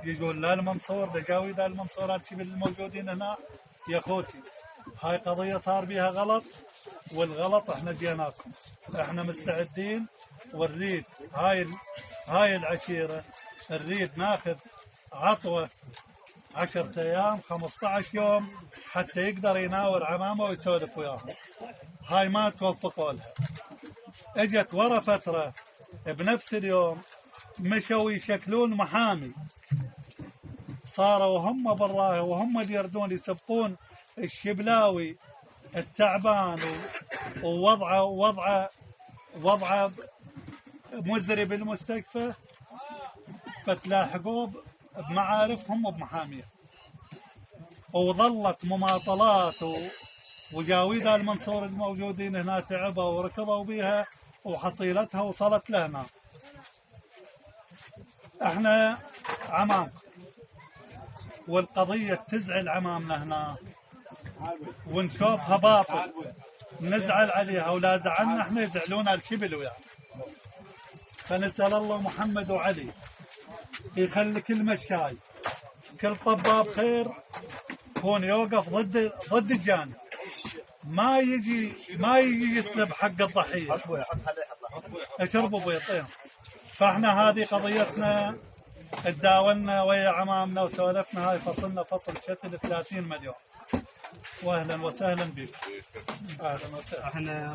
يقول لا المنصور دجاويد المنصور الشبل الموجودين هنا يا اخوتي هاي قضية صار بيها غلط، والغلط احنا جيناكم، احنا مستعدين ونريد هاي العشيرة نريد ناخذ عطوة 10 أيام 15 يوم حتى يقدر يناور عمامه ويسولف وياهم. هاي ما توفقوا لها. اجت ورا فترة بنفس اليوم مشوا يشكلون محامي، صاروا هم بالراهي وهم اللي يردون يسبقون الشبلاوي التعبان ووضعه مزري بالمستشفى، فتلاحقوه بمعارفهم وبمحاميه، وظلت مماطلات وجاويد المنصور الموجودين هنا تعبوا وركضوا بها وحصيلتها وصلت لهنا. احنا عمامكم والقضية تزعل عمامنا هنا ونشوفها باطل نزعل عليها، ولا زعلنا احنا يزعلون الشبل وياه. فنسأل الله محمد وعلي يخلي كل مشاي كل طباب خير يكون يوقف ضد الجانب، ما يجي يسلب حق الضحية. اشربوا بيطين. فاحنا هذه قضيتنا، تداولنا ويا عمامنا وسولفنا. هاي فصلنا فصل شتل 30 مليون. واهلا وسهلا بك. اهلا وسهلا. احنا